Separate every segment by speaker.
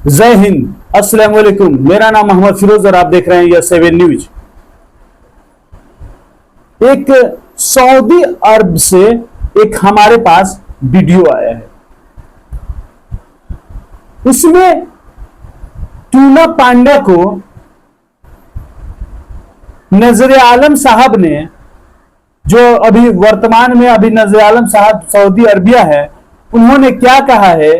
Speaker 1: जय हिंद, अस्सलाम वालेकुम। मेरा नाम मोहम्मद फिरोज और आप देख रहे हैं यह 7 न्यूज। एक सऊदी अरब से एक हमारे पास वीडियो आया है। उसमें टूना पांड्या को नजर आलम साहब ने, जो अभी वर्तमान में अभी नजर आलम साहब सऊदी अरबिया है, उन्होंने क्या कहा है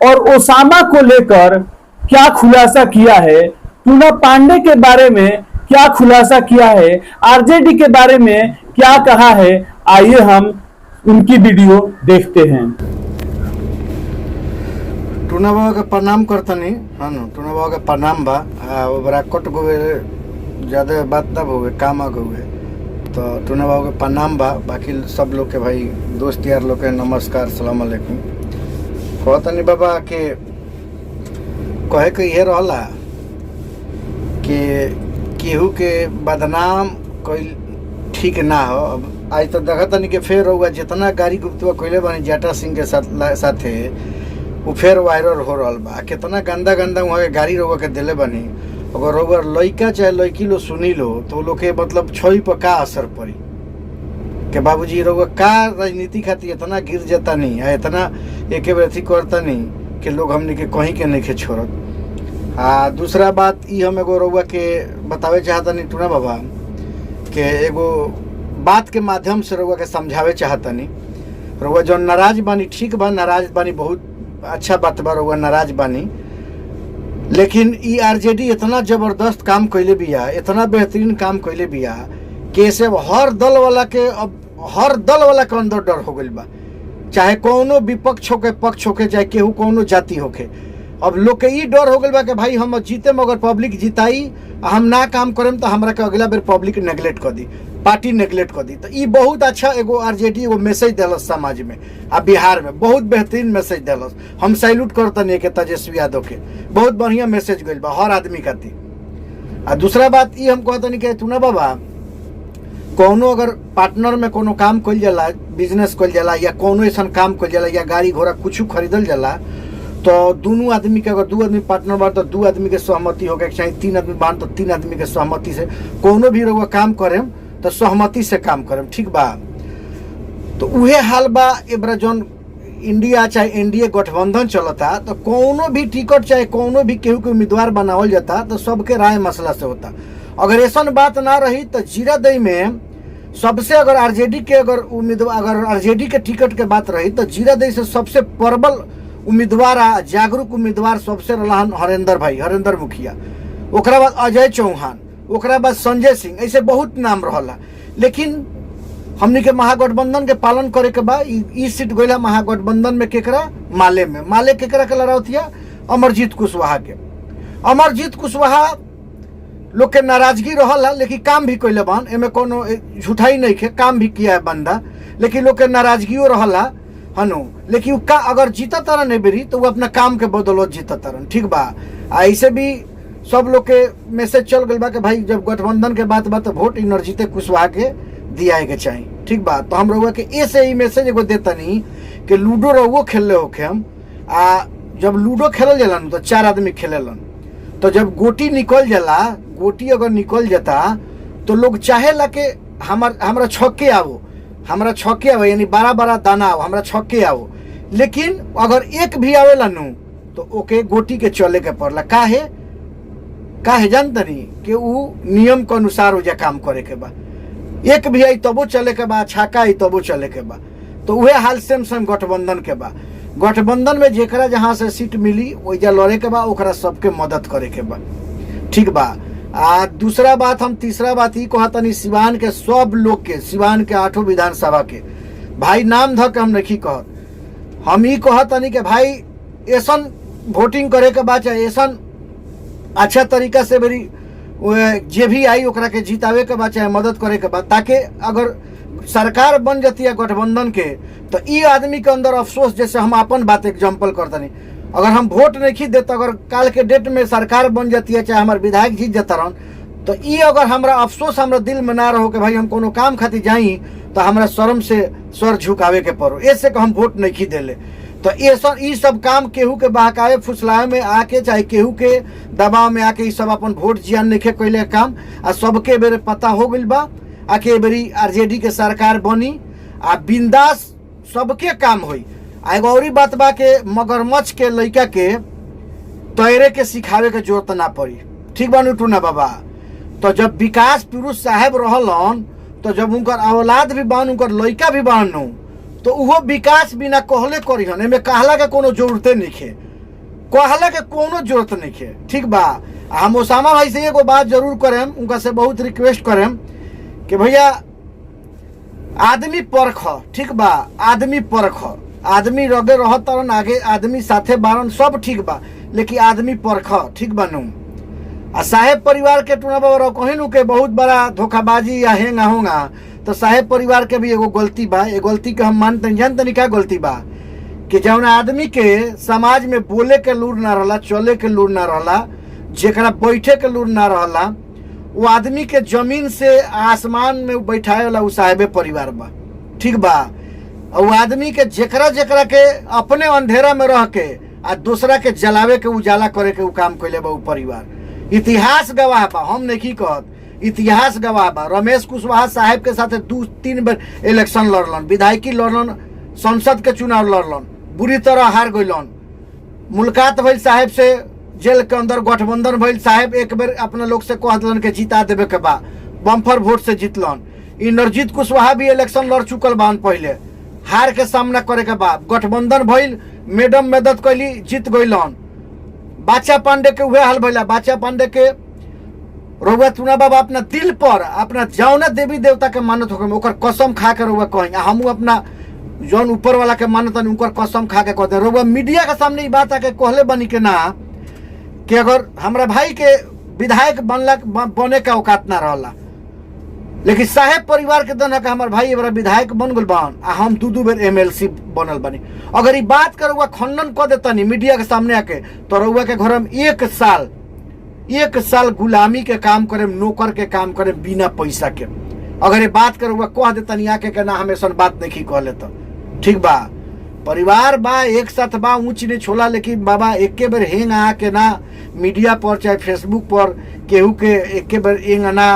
Speaker 1: और ओसामा को लेकर क्या खुलासा किया है, टूना पांडे के बारे में क्या खुलासा किया है, आरजेडी के बारे में क्या कहा है, आइए हम उनकी वीडियो देखते हैं।
Speaker 2: टूना बाबा के प्रणाम करतनी। हाँ न, टूना बाबा के प्रणाम बा। वो बड़ा कट गए, ज़्यादा बात तब हो गए, काम आ गए, तो टूना बाबा के प्रणाम बा। बाकी सब लोग के भाई दोस्त यार लोग के नमस्कार, सलाम अलैकुम। कहतनी बाबा के कहे के ये रहला कि केहू के बदनाम कोई ठीक ना हो। अब आज तो देखतनी कि फेर होगा जितना गाड़ी गुप्तवा कोयले बनी जाटा सिंह के साथे वो फेर वायरल हो रहा बा। कितना गंदा गंदा वहाँ के गाड़ी रोगा के दिले बनी। अगर रोगर लड़का चाहे लड़की लो सुनी लो तो लोग के मतलब छोई पर का असर पड़ी कि बाबूजी रोगा का राजनीति खातिर इतना गिर जाता नहीं है, इतना एक अथी करता नहीं कि लोग हमने के कहीं के नहीं के छोड़त। हाँ, दूसरा बात ये हम एगो रउआ के बतावे चाहता नहीं टूना बाबा के एगो बात के माध्यम से रउआ के समझावे चाहता नहीं। रउआ जो नाराज बानी ठीक बा, नाराज बानी बहुत अच्छा बात बा, रउआ नाराज बानी, लेकिन ई आरजेडी इतना जबरदस्त काम कैले बिया, इतना बेहतरीन काम कैले बिया कि ऐसे हर दल वाला के अंदर डर हो गइल बा। चाहे कोनो विपक्ष होके, पक्ष होके, चाहे केहू कोनो जाति होके, अब लोग के ई डर हो गइल बा कि भाई हम जीते मगर पब्लिक जिताई, हम ना काम करें तो हमरा के अगला बेर पब्लिक नेग्लेक्ट कर दी, पार्टी नेग्लेक्ट कर दी। तो ई बहुत अच्छा एगो आरजेडी एगो मैसेज दिलस समाज में आ बिहार में, बहुत बेहतरीन मैसेज दिलस। हम सैल्यूट करतनी के तेजस्वी यादव के, बहुत बढ़िया मैसेज गइल बा हर आदमी खातिर। आ दूसरा बात ई हम कहतनी कि टूना बाबा कोनो अगर पार्टनर में कोनो काम कल जाला, बिजनेस कल जाला या कोनो ऐसा काम कल जाला या गाड़ी घोड़ा कुछ खरीदल जाला, तो दोनों आदमी के, अगर दो आदमी पार्टनर बा तो दो आदमी के सहमति होगा, चाहे तीन आदमी बान तो तीन आदमी के सहमति से कोनो भी रउआ काम करें तो सहमति से काम करें, ठीक बा। तो उहे हाल बा एबरा जौन इंडिया चाहे एनडीए गठबंधन चलता, तो कोनो भी टिकट चाहे कोनो भी केहू के उम्मीदवार बनावल जाता तो सबके राय मसला से होता। अगर ऐसा बात ना रही तो जीरादेई में सबसे, अगर आरजेडी के अगर उम्मीदवार, अगर आरजेडी के टिकट के बात रही तो जीरादेई से सबसे प्रबल उम्मीदवार आ जागरूक उम्मीदवार सबसे रहन हरेंद्र भाई, हरेंद्र मुखिया, ओकरा बाद अजय चौहान, ओकरा बाद संजय सिंह, ऐसे बहुत नाम रहला। लेकिन हमनी के महागठबंधन के पालन करे के बाद ई सीट गइला महागठबंधन में केकरा, माले में। माले केकरा के लड़ावतिया, अमरजीत कुशवाहा के। अमरजीत कुशवाहा लोग के नाराजगी रहला, लेकिन काम भी कैले बन, एमे कोनो झूठाई नहीं के, काम भी किया है बंदा, लेकिन लोग के नाराजगियों रहला हनु। लेकिन का अगर जीता तरन नहीं बेरी तो वो अपना काम के बदौलत जीता तरन, ठीक बा। ऐसे भी सब लोग के मैसेज चल गई बा कि भाई जब गठबंधन के बात बा तो वोट इनर्जीते कुशवाहा के दिया के चाहिए, ठीक बा। तो हम रहुआ के ऐसे ही मैसेज एगो देता नहीं कि लूडो रहुओ खेल होके हम जब लूडो खेलल जाला तो 4 आदमी खेलेलन, तो जब गोटी निकल जाला, गोटी अगर निकल जाता तो लोग चाहेला कि हमरा छक्के आवो, हमरा छक्के आवो, यानी 12 दाना आओ, हमरा छक्के आओ। लेकिन अगर एक भी आवेला नु तो ओके गोटी के चले के पड़ला। काहे जानता नहीं कि वो नियम के अनुसार हो जा काम करे के बा। एक भी आई तबो चले के बा, छक्का आई तबो चले के बा। तो वह हाल सेम गठबंधन के बा। गठबंधन में जेकरा जहाँ से सीट मिली वही लड़े के बा, ओकरा सबके मदद करे के बा, ठीक बा। दूसरा बात, हम तीसरा बात ही कहतनी सिवान के सब लोग के, सिवान के 8 विधानसभा के भाई नाम धक हम नहीं कहत, हम ही कहतनी कि भाई ऐसा वोटिंग करे के बाद, चाहे ऐसा अच्छा तरीका से मेरी जे भी आई ओकरा के जितावे के बाद, चाहे मदद करे के बाद, ताकि अगर सरकार बन जाती है गठबंधन के तो ई आदमी के अंदर अफसोस, जैसे हम अपन बात एग्जाम्पल करतनी, अगर हम वोट नहीं देते, अगर काल के डेट में सरकार बन जाती है, चाहे हमारे विधायक जीत जाता रहन, तो ई अगर हमरा अफसोस हमरा दिल में ना रहो कि भाई हम कोनो काम खातिर जाई तो हमरा शर्म से सर झुकावे के पड़ो, ऐसे हम वोट नहीं देले। तो ये सब काम केहू के बहकावे फुसलावे में आके चाहे केहू के दबाव में आके सब अपन वोट जियान नहीं कैले काम आ सबके बेरे पता हो गई बा आके बेरी आरजेडी के सरकार बनी आ बिंदास सबके काम हुई। एगो और बात बा के मगरमच्छ के लड़का के तैरे के सिखावे के जरूरत ना पड़ी, ठीक बा टूना बाबा। तो जब विकास पुरुष साहब रहलन तो जब उनकर औलाद भी बान उनकर लड़का भी बान तो वो विकास बिना कहले करिहन, एमे कहला के कोनो जरूरते नहीं है, कहला के कोनो जरूरत नहीं है, ठीक बा। हम ओसामा भाई से एगो बात जरूर करें, उनका से बहुत रिक्वेस्ट करें कि भैया आदमी परख, ठीक बा, आदमी परख, आदमी रगे रह तरन आगे आदमी साथे बारन सब ठीक बा, लेकिन आदमी परख, ठीक बा नु। आ साहेब परिवार के टूना बाबा कहनु के बहुत बड़ा धोखाबाजी या हेंगा होंगा, तो साहेब परिवार के भी एगो गलती बा। ये गलती के हम मानते जानते क्या गलती बा कि जौन आदमी के समाज में बोले के लूर ना रहला, चले के लूर ना रहला, जेकरा बैठे के लूर ना रहला, वो आदमी के जमीन से आसमान में बैठाए वाला उ साहेबे परिवार बा, ठीक बा। और वो आदमी के जेकरा जेकरा के अपने अंधेरा में रह के आ दूसरा के जलावे के उजाला करे के उ काम कैले बा उ परिवार। इतिहास गवाह बा, हम नहीं कहत, इतिहास गवाह बा। रमेश कुशवाहा साहब के साथ 2-3 बार इलेक्शन लड़लन, विधायकी लड़लन, संसद के चुनाव लड़लन, बुरी तरह हार गइलन। मुलाकात भइल साहब से, जेल के अंदर गठबंधन भइल, साहब एक बेर अपने लोग से कह दिलन के जिता देवे के बा, बम्फर वोट से जीतलन। इंद्रजीत कुशवाहा भी इलेक्शन लड़ चुकल बान, पहले हार के सामना करे के बा, गठबंधन भइल, मैडम मदद कैली, जीत गइलन। बाचा पांडे के हुए हाल भइला, बाचा पांडे के रउआ टूना बाबा अपना दिल पर अपना जौना देवी देवता के मानत हो ओकर कसम खा के रउआ कहीं, हम अपना जौन ऊपर वाला के मानत उनकर कसम खा के कहते रउआ मीडिया के सामने ये बात आके कहले बनी के ना कि अगर हमरा भाई के विधायक बने का औकात ना रहला, लेकिन साहेब परिवार के दन का हमार भाई एबार विधायक बन गल बान आ हम 2-2 बेर एमएलसी बनल बनी। अगर ये बात के रउआ खंडन कर देता नहीं मीडिया के सामने आके, तो रउआ के घर में 1 साल गुलामी के काम करे, नौकर के काम करे बिना पैसा के। अगर ये बात कर कह देता नहीं आके के ना हम ऐसा बात नहीं कह लेता, ठीक बा। परिवार बा एक साथ बा, ऊंच नीच होला, लेकिन बाबा एक बेर हेंग आके ना मीडिया पर चाहे फेसबुक पर केहू के एक बेर हेंग ना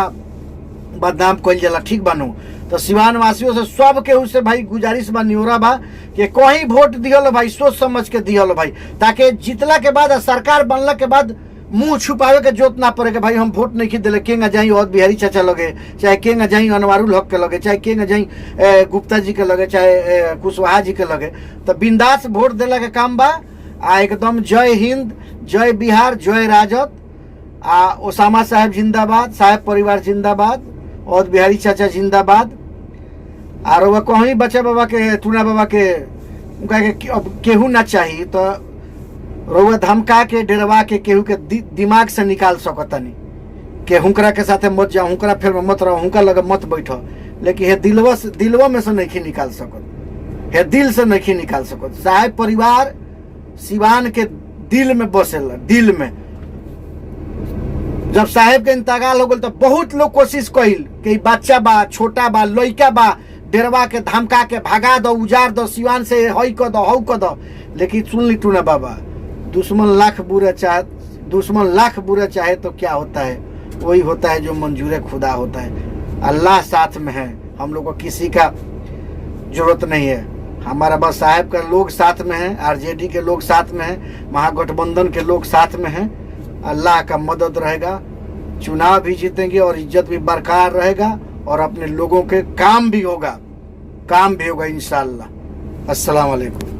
Speaker 2: बदनाम कल जाला, ठीक बानू। तो सिवान वासियों से सब केहू से भाई गुजारिश बा, नियोरा बा कि कहीं वोट दिहल भाई सोच समझ के दिहल भाई, ताकि जीतला के बाद सरकार बनला के बाद मुंह छुपावे के जोत ना पड़े कि भाई हम वोट नहीं दिले, केंगा जाई और बिहारी चाचा लगे, चाहे केंगा जाई अनवारुल हक के लगे, चाहे केंगा जाई गुप्ता जी के लगे, चाहे कुशवाहा जी के लगे। तो बिंदास वोट दिला के काम बा। आ एकदम जय हिंद, जय बिहार, जय राजद। आ ओसामा साहब जिंदाबाद, साहब परिवार जिंदाबाद, और बिहारी चाचा जिंदाबाद। और वह कहीं बच्चा बाबा के टूना बाबा के उनका केहू ना चाहिए, तो रउआ धमका के डरवा के केहू के दिमाग से निकाल सकतनी कि हुनकरा के साथे मत जाओ, हुनकरा फिर मत रहो, हुनका लगे मत बैठो, लेकिन हे दिलवा में से नहीं निकाल सकत, हे दिल से नहीं निकाल सकत। साहेब परिवार सिवान के दिल में बसेला, दिल में। जब साहेब के इंतकाल हो गल तो बहुत लोग कोशिश कइल कि बच्चा बा, छोटा बा, लइका बा, डरवा के धमका के भगा दो, उजाड़ दो, सिवान से हई कर दो, हऊ कर दो। लेकिन सुन ली टूना बाबा, दुश्मन लाख बुरा चाहे तो क्या होता है, वही होता है जो मंजूर खुदा होता है। अल्लाह साथ में है, हम लोग को किसी का जरूरत नहीं है। हमारा बस साहब का लोग साथ में है, आरजेडी के लोग साथ में है, महागठबंधन के लोग साथ में हैं। अल्लाह का मदद रहेगा, चुनाव भी जीतेंगे और इज्जत भी बरकरार रहेगा, और अपने लोगों के काम भी होगा इंशाअल्लाह। अस्सलाम वालेकुम।